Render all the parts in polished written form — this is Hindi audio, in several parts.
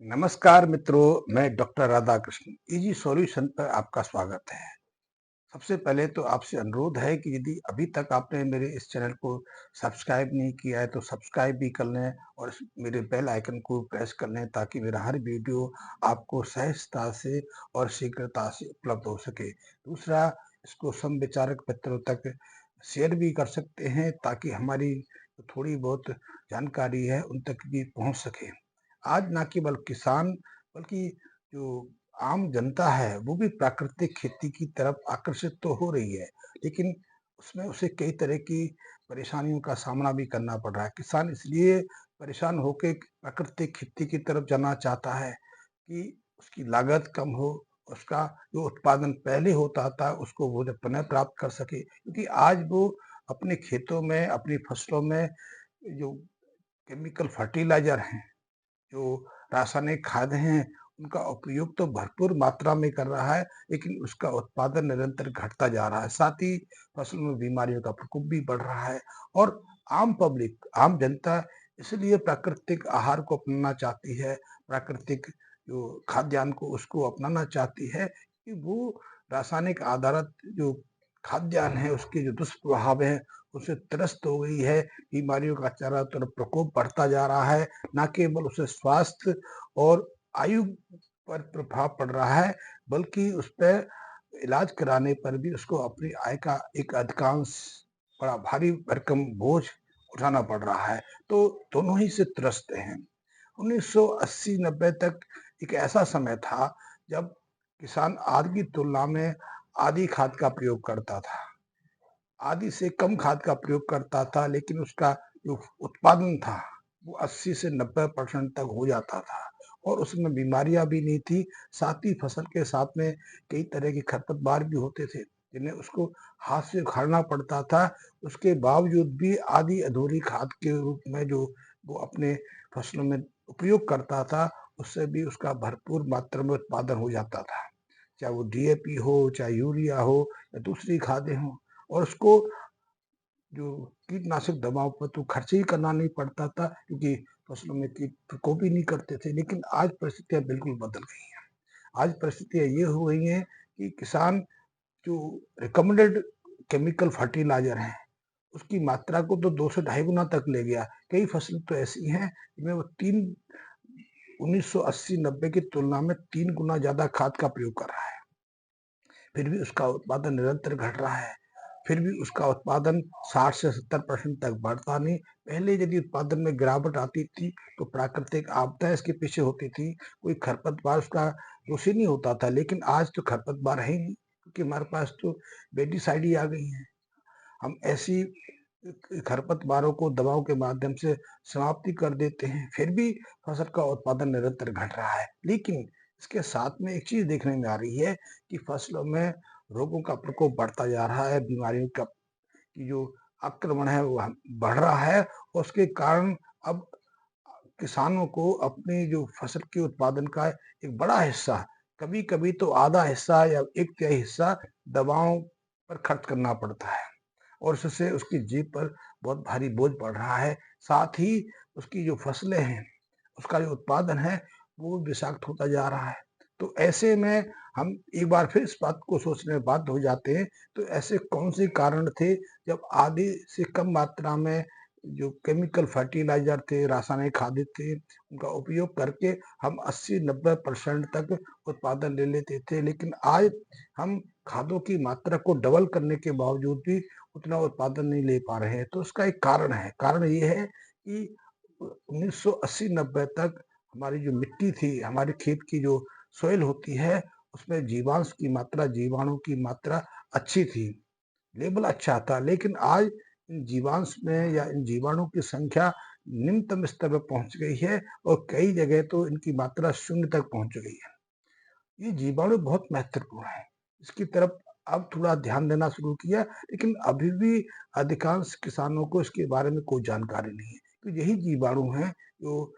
नमस्कार मित्रों, मैं डॉक्टर राधाकृष्ण इजी सॉल्यूशन पर आपका स्वागत है। सबसे पहले तो आपसे अनुरोध है कि यदि अभी तक आपने मेरे इस चैनल को सब्सक्राइब नहीं किया है तो सब्सक्राइब भी कर लें और मेरे बेल आइकन को प्रेस कर लें ताकि मेरा हर वीडियो आपको सहजता से और शीघ्रता से उपलब्ध हो सके। दूसरा, इसको समविचारक मित्रों तक शेयर भी कर सकते हैं ताकि हमारी जो थोड़ी बहुत जानकारी है उन तक भी पहुंच सके। आज ना केवल किसान बल्कि जो आम जनता है वो भी प्राकृतिक खेती की तरफ आकर्षित तो हो रही है, लेकिन उसमें उसे कई तरह की परेशानियों का सामना भी करना पड़ रहा है। किसान इसलिए परेशान होकर प्राकृतिक खेती की तरफ जाना चाहता है कि उसकी लागत कम हो, उसका जो उत्पादन पहले होता था उसको वो जब पुनः प्राप्त कर सके, क्योंकि आज वो अपने खेतों में अपनी फसलों में जो केमिकल फर्टिलाइजर हैं, जो रासायनिक खाद हैं, उनका उपयोग तो भरपूर मात्रा में कर रहा है, लेकिन उसका उत्पादन निरंतर घटता जा रहा है। साथ ही फसल में बीमारियों का प्रकोप भी बढ़ रहा है और आम पब्लिक, आम जनता इसलिए प्राकृतिक आहार को अपनाना चाहती है, प्राकृतिक जो खाद्यान्न को उसको अपनाना चाहती है कि वो रासायनिक आधारित जो खाद्यान्न है, उसके जो दुष्प्रभाव हैं, उससे त्रस्त हो गई है। बीमारियों का चारों तरफ प्रकोप बढ़ता जा रहा है। ना केवल उसे स्वास्थ्य और आयु पर प्रभाव पड़ रहा है, बल्कि उस पे इलाज कराने पर भी उसको अपनी आय का एक अधिकांश बड़ा भारी भरकम बोझ उठाना पड़ रहा है। तो दोनों ही से त्रस्त हैं। 1980-90 तक एक ऐसा समय था जब किसान आदि की तुलना में आधी खाद का प्रयोग करता था, आधी से कम खाद का प्रयोग करता था, लेकिन उसका जो उत्पादन था वो 80 से 90% तक हो जाता था और उसमें बीमारियां भी नहीं थी। साथ ही फसल के साथ में कई तरह के खरपतवार भी होते थे जिन्हें उसको हाथ से उखाड़ना पड़ता था। उसके बावजूद भी आधी अधूरी खाद के रूप में जो वो अपने फसलों में उपयोग करता था, उससे भी उसका भरपूर मात्रा में उत्पादन हो जाता था, चाहे वो डीएपी हो, चाहे यूरिया हो या दूसरी खादें हों। और उसको जो कीटनाशक दवाओं पर तो खर्च ही करना नहीं पड़ता था, क्योंकि फसलों में कीट प्रकोप भी नहीं करते थे। लेकिन आज परिस्थितियां बिल्कुल बदल गई हैं। आज परिस्थितियां ये हो गई हैं कि किसान जो रिकमेंडेड केमिकल फर्टिलाइजर हैं उसकी मात्रा को तो 2 से ढाई गुना तक ले गया। कई फसलें तो ऐसी हैं जिनमें वो 1980-90 की तुलना में 3 गुना ज्यादा खाद का प्रयोग कर रहा है, फिर भी उसका उत्पादन निरंतर घट रहा है। फिर भी उसका उत्पादन 60 से 70% तक बढ़ता नहीं। पहले यदि उत्पादन में गिरावट आती थी तो प्राकृतिक आपदा इसके पीछे होती थी, कोई खरपतवार उसका दोषी नहीं होता था। लेकिन आज तो खरपतवार है ही नहीं, क्योंकि हमारे पास तो पेस्टिसाइड ही आ गई हैं। हम ऐसी खरपतवारों को दवाओं के माध्यम से समाप्ति कर देते हैं, फिर भी फसल का उत्पादन निरंतर घट रहा है। लेकिन इसके साथ में एक चीज देखने में आ रही है कि फसलों में रोगों का प्रकोप बढ़ता जा रहा है, बीमारियों का की जो आक्रमण है वो बढ़ रहा है। और उसके कारण अब किसानों को अपनी जो फसल के उत्पादन का एक बड़ा हिस्सा, कभी कभी तो आधा हिस्सा या एक तिहाई हिस्सा दवाओं पर खर्च करना पड़ता है और इससे उसकी जेब पर बहुत भारी बोझ पड़ रहा है। साथ ही उसकी जो फसलें हैं, उसका जो उत्पादन है वो विषाक्त होता जा रहा है। तो ऐसे में हम एक बार फिर इस बात को सोचने में बाध्य हो जाते हैं, तो ऐसे कौन से कारण थे जब आधे से कम मात्रा में जो केमिकल फर्टिलाइजर थे, रासायनिक खाद थे, उनका उपयोग करके हम 80-90% तक उत्पादन ले लेते थे। लेकिन आज हम खादों की मात्रा को डबल करने के बावजूद भी उतना उत्पादन नहीं ले पा रहे हैं। तो उसका एक कारण है। कारण ये है कि 1980-90 तक हमारी जो मिट्टी थी, हमारे खेत की जो सॉइल होती है, उसमें जीवांश की मात्रा, जीवाणु की मात्रा अच्छी थी, लेवल अच्छा था। लेकिन आज इन जीवांश में या इन जीवाणु की संख्या निम्नतम स्तर पर पहुंच गई है और कई जगह तो इनकी मात्रा शून्य तक पहुंच गई है। ये जीवाणु बहुत महत्वपूर्ण है, इसकी तरफ अब थोड़ा ध्यान देना शुरू किया, लेकिन अभी भी अधिकांश किसानों को इसके बारे में कोई जानकारी नहीं है। तो यही जीवाणु हैं जो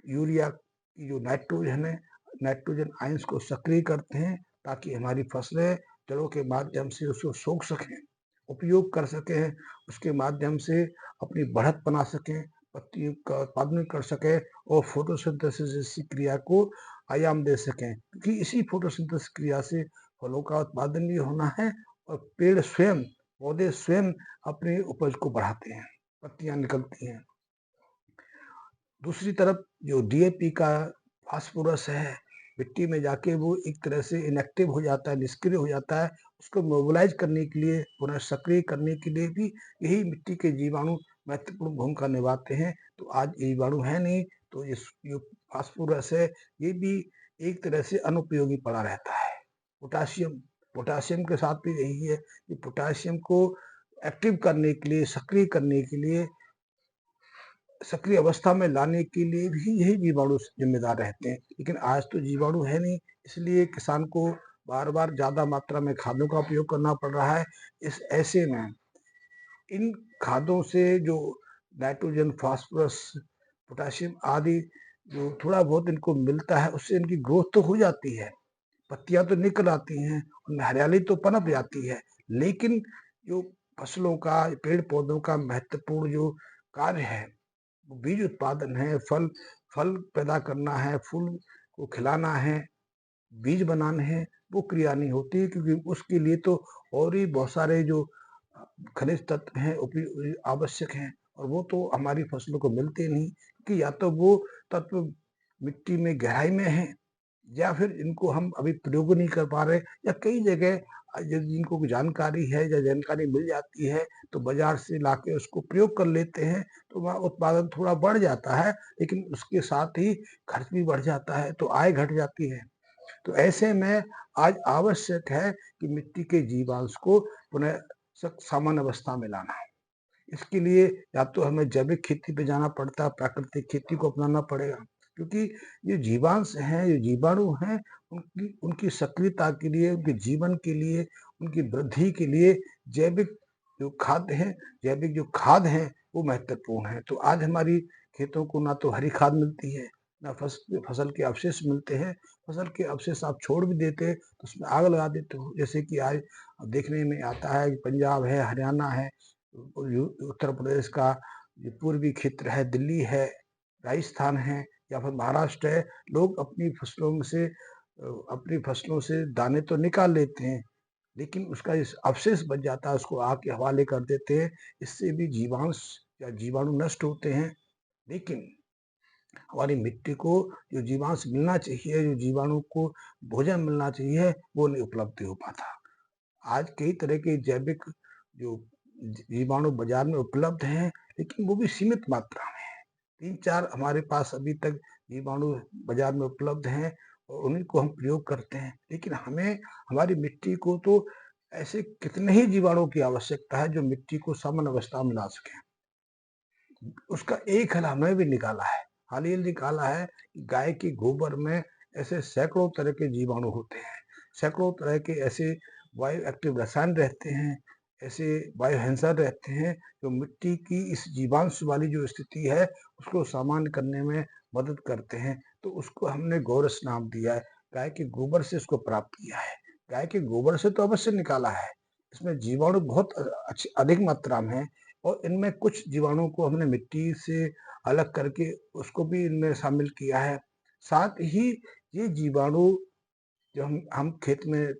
यूरिया की जो नाइट्रोजन है, नाइट्रोजन आयंस को सक्रिय करते हैं ताकि हमारी फसलें जड़ों के माध्यम से उसको सोख सकें, उपयोग कर सकें, उसके माध्यम से अपनी बढ़त बना सकें, पत्तियों का उत्पादन कर सके और फोटोसिंथेसिस जैसी क्रिया को आयाम दे सकें, क्योंकि इसी फोटोसिंथेसिस क्रिया से फलों का उत्पादन भी होना है और पेड़ स्वयं, पौधे स्वयं अपनी उपज को बढ़ाते हैं, पत्तियां निकलती हैं। दूसरी तरफ जो डीएपी का फास्फोरस है, मिट्टी में जाके वो एक तरह से इनएक्टिव हो जाता है, निष्क्रिय हो जाता है। उसको मोबिलाइज करने के लिए, पुनः सक्रिय करने के लिए भी यही मिट्टी के जीवाणु महत्वपूर्ण भूमिका निभाते हैं। तो आज ये जीवाणु है नहीं, तो इस जो फास्फोरस है ये भी एक तरह से अनुपयोगी पड़ा रहता है। पोटाशियम, पोटाशियम के साथ भी यही है कि पोटाशियम को एक्टिव करने के लिए, सक्रिय करने के लिए, सक्रिय अवस्था में लाने के लिए भी यही जीवाणु जिम्मेदार रहते हैं। लेकिन आज तो जीवाणु है नहीं, इसलिए किसान को बार बार ज्यादा मात्रा में खादों का उपयोग करना पड़ रहा है। इस ऐसे में इन खादों से जो नाइट्रोजन, फास्फोरस, पोटाशियम आदि जो थोड़ा बहुत इनको मिलता है, उससे इनकी ग्रोथ तो हो जाती है, पत्तियां तो निकल आती हैं, उनमें हरियाली तो पनप जाती है। लेकिन जो फसलों का, पेड़ पौधों का महत्वपूर्ण जो कार्य है, बीज उत्पादन है, फल फल पैदा करना है, फूल को खिलाना है, बीज बनाने हैं, वो क्रिया नहीं होती, क्योंकि उसके लिए तो और ही बहुत सारे जो खनिज तत्व हैं आवश्यक हैं, और वो तो हमारी फसलों को मिलते नहीं, कि या तो वो तत्व मिट्टी में गहराई में है, या फिर इनको हम अभी प्रयोग नहीं कर पा रहे, या कई जगह यदि इनको जानकारी है या जानकारी मिल जाती है तो बाजार से लाके उसको प्रयोग कर लेते हैं, तो वहाँ उत्पादन थोड़ा बढ़ जाता है, लेकिन उसके साथ ही खर्च भी बढ़ जाता है, तो आय घट जाती है। तो ऐसे में आज आवश्यक है कि मिट्टी के जीवांश को पुनः सामान्य अवस्था में लाना। इसके लिए या तो हमें जैविक खेती पे जाना पड़ता है, प्राकृतिक खेती को अपनाना पड़ेगा, क्योंकि ये जीवांश हैं, ये जीवाणु हैं, उनकी उनकी सक्रियता के लिए, उनके जीवन के लिए, उनकी वृद्धि के लिए जैविक जो खाद्य हैं, जैविक जो खाद हैं, वो महत्वपूर्ण है। तो आज हमारी खेतों को ना तो हरी खाद मिलती है, ना फसल के अवशेष मिलते हैं। फसल के अवशेष आप छोड़ भी देते तो उसमें आग लगा देते हो, जैसे कि आज देखने में आता है कि पंजाब है, हरियाणा है, उत्तर प्रदेश का जो पूर्वी क्षेत्र है, दिल्ली है, राजस्थान है, या फिर महाराष्ट्र है, लोग अपनी फसलों से दाने तो निकाल लेते हैं, लेकिन उसका इस अवशेष बच जाता है, उसको आग के हवाले कर देते हैं। इससे भी जीवांश या जीवाणु नष्ट होते हैं। लेकिन हमारी मिट्टी को जो जीवांश मिलना चाहिए, जो जीवाणु को भोजन मिलना चाहिए, वो नहीं उपलब्ध हो पाता। आज कई तरह के जैविक जो जीवाणु बाजार में उपलब्ध हैं, लेकिन वो भी सीमित मात्रा में है। 3-4 हमारे पास अभी तक जीवाणु बाजार में उपलब्ध हैं, और उन्हीं को हम प्रयोग करते हैं। लेकिन हमें, हमारी मिट्टी को तो ऐसे कितने ही जीवाणुओं की आवश्यकता है जो मिट्टी को सामान्य अवस्था में ला सके। उसका एक हल हमने भी निकाला है, हाल ही निकाला है कि गाय के गोबर में ऐसे सैकड़ों तरह के जीवाणु होते हैं, सैकड़ों तरह के ऐसे बायो एक्टिव रसायन रहते हैं, ऐसे बायो हेंसर रहते हैं, जो मिट्टी की इस जीवांश वाली जो स्थिति है उसको सामान्य करने में मदद करते हैं। तो उसको हमने गौरस नाम दिया है, गाय के गोबर से उसको प्राप्त किया है। गाय के गोबर से तो अवश्य निकाला है, इसमें जीवाणु बहुत अधिक मात्रा में है, और इनमें कुछ जीवाणु को हमने मिट्टी से अलग करके उसको भी इनमें शामिल किया है। साथ ही ये जीवाणु जो हम खेत में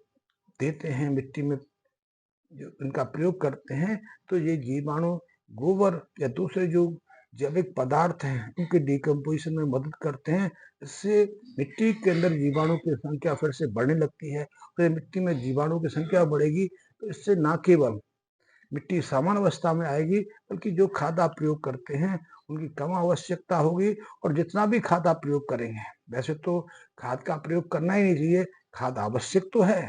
देते हैं, मिट्टी में जो इनका प्रयोग करते हैं, तो ये जीवाणु गोबर या दूसरे जो जैविक पदार्थ हैं उनके डिकम्पोजिशन में मदद करते हैं। इससे मिट्टी के अंदर जीवाणु की संख्या फिर से बढ़ने लगती है। तो मिट्टी में जीवाणु की संख्या बढ़ेगी, तो इससे न केवल मिट्टी सामान्य अवस्था में आएगी, बल्कि जो खाद आप प्रयोग करते हैं उनकी कम आवश्यकता होगी। और जितना भी खाद आप प्रयोग करेंगे, वैसे तो खाद का प्रयोग करना ही नहीं चाहिए, खाद आवश्यक तो है,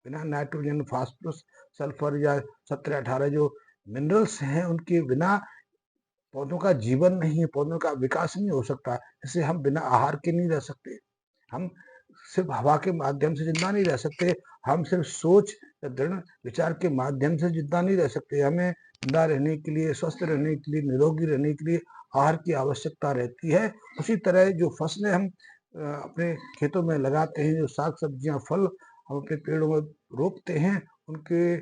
बिना नाइट्रोजन, फास्फोरस, सल्फर या 17-18 जो मिनरल्स हैं, उनके बिना पौधों का जीवन नहीं है, पौधों का विकास नहीं हो सकता। जैसे हम बिना आहार के नहीं रह सकते, हम सिर्फ हवा के माध्यम से जिंदा नहीं रह सकते, हम सिर्फ सोच या दृढ़ विचार के माध्यम से जिंदा नहीं रह सकते। हमें जिंदा रहने के लिए, स्वस्थ रहने के लिए, निरोगी रहने के लिए आहार की आवश्यकता रहती है। उसी तरह जो फसलें हम अपने खेतों में लगाते हैं, जो साग सब्जियां, फल हम अपने पेड़ों में रोपते हैं, उनके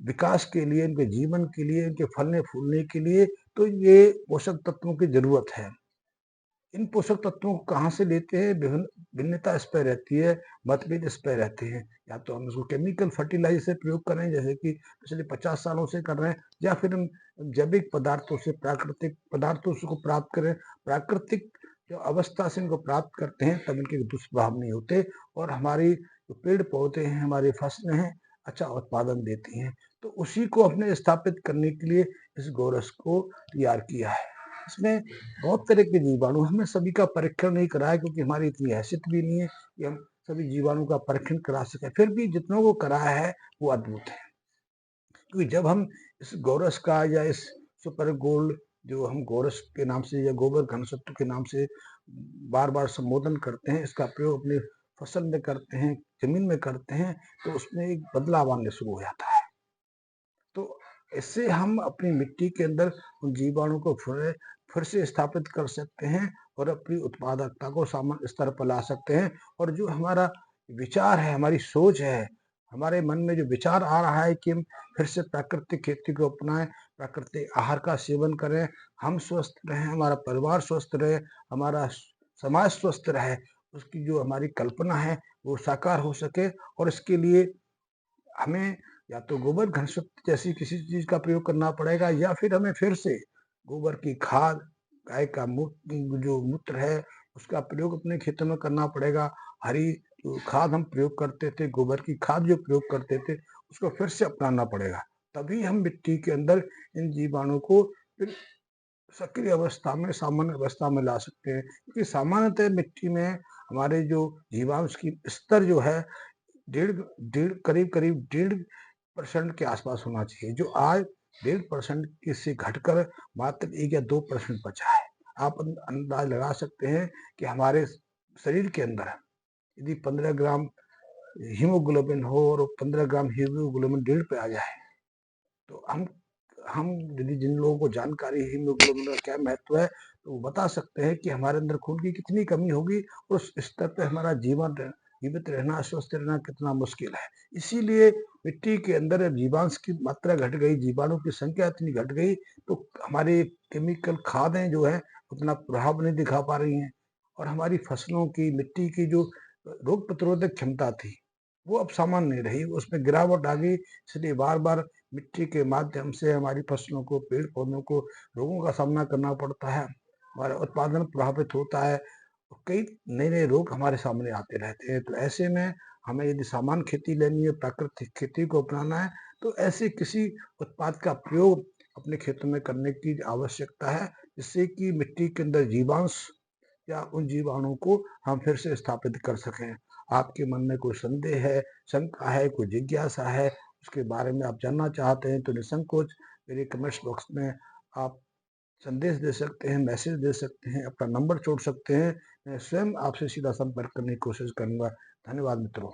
विकास के लिए, उनके जीवन के लिए, उनके फलने फूलने के लिए तो ये पोषक तत्वों की ज़रूरत है। इन पोषक तत्वों को कहाँ से लेते हैं? भिन्नता इस पे रहती है, मतभेद इस पे रहते हैं। या तो हम इसको केमिकल फर्टिलाइज़र से प्रयोग कर रहे हैं, जैसे कि पिछले 50 सालों से कर रहे हैं, या फिर हम जैविक पदार्थों से, प्राकृतिक पदार्थों से को प्राप्त करें। प्राकृतिक जो अवस्था से इनको प्राप्त करते हैं, तब इनके दुष्प्रभाव नहीं होते और हमारी जो पेड़-पौधे हैं, हमारी फसलें हैं, अच्छा उत्पादन देती हैं। तो उसी को हमने स्थापित करने के लिए इस गोरस को तैयार किया है। इसमें बहुत तरह के जीवाणु, हमने सभी का परीक्षण नहीं कराया क्योंकि हमारी इतनी हैसियत भी नहीं है कि हम सभी जीवाणु का परीक्षण करा सकें। फिर भी जितनों को कराया है वो अद्भुत है, क्योंकि जब हम इस गोरस का या इस सुपर गोल्ड, जो हम गोरस के नाम से या गोबर घनसत्व के नाम से बार बार संबोधन करते हैं, इसका प्रयोग अपनी फसल में करते हैं, जमीन में करते हैं, तो उसमें एक बदलाव आने शुरू हो जाता है। तो इससे हम अपनी मिट्टी के अंदर उन जीवाणु को फिर से स्थापित कर सकते हैं और अपनी उत्पादकता को सामान्य स्तर पर ला सकते हैं। और जो हमारा विचार है, हमारी सोच है, हमारे मन में जो विचार आ रहा है कि हम फिर से प्राकृतिक खेती को अपनाएं, प्राकृतिक आहार का सेवन करें, हम स्वस्थ रहें, हमारा परिवार स्वस्थ रहे, हमारा समाज स्वस्थ रहे, उसकी जो हमारी कल्पना है वो साकार हो सके। और इसके लिए हमें या तो गोबर घनसत्व जैसी किसी चीज का प्रयोग करना पड़ेगा, या फिर हमें फिर से गोबर की खाद, गाय का जो मूत्र है उसका प्रयोग अपने खेतों में करना पड़ेगा। हरी जो खाद हम प्रयोग करते थे, गोबर की खाद जो प्रयोग करते थे, उसको फिर से अपनाना पड़ेगा। तभी हम मिट्टी के अंदर इन जीवाणु को फिर सक्रिय अवस्था में, सामान्य अवस्था में ला सकते हैं। क्योंकि सामान्यतः मिट्टी में हमारे जो जीवांश की स्तर जो है, डेढ़ डेढ़ करीब करीब 1.5% के आसपास होना चाहिए, जो आज 1.5% से घटकर मात्र 1 या 2% बचा है। आप अंदाज लगा सकते हैं कि हमारे शरीर के अंदर यदि 15 ग्राम हीमोग्लोबिन हो और 15 ग्राम हीमोग्लोबिन 1.5 पे आ जाए, तो हम यदि जिन लोगों को जानकारी है हीमोग्लोबिन का क्या महत्व है, तो वो बता सकते हैं कि हमारे अंदर खून की कितनी कमी होगी और उस स्तर पे हमारा जीवित रहना, स्वस्थ रहना कितना मुश्किल है। इसीलिए मिट्टी के अंदर जीवांश की मात्रा घट गई, जीवाणु की संख्या इतनी घट गई, तो हमारे केमिकल खादें जो है उतना प्रभाव नहीं दिखा पा रही हैं। और हमारी फसलों की, मिट्टी की जो रोग प्रतिरोधक क्षमता थी, वो अब सामान्य नहीं रही, उसमें गिरावट आ गई। इसलिए बार बार मिट्टी के माध्यम से हमारी फसलों को, पेड़ पौधों को रोगों का सामना करना पड़ता है, हमारा उत्पादन प्रभावित होता है, कई नए नए रोग हमारे सामने आते रहते हैं। तो ऐसे में हमें यदि सामान्य खेती लेनी है, प्राकृतिक खेती को अपनाना है, तो ऐसे किसी उत्पाद का प्रयोग अपने खेतों में करने की आवश्यकता है, जिससे कि मिट्टी के अंदर जीवांश या उन जीवाणु को हम फिर से स्थापित कर सकें। आपके मन में कोई संदेह है, शंका है, कोई जिज्ञासा है, उसके बारे में आप जानना चाहते हैं, तो निसंकोच मेरे कमेंट्स बॉक्स में आप संदेश दे सकते हैं, मैसेज दे सकते हैं, अपना नंबर छोड़ सकते हैं। मैं स्वयं आपसे सीधा संपर्क करने की कोशिश करूँगा। धन्यवाद मित्रों।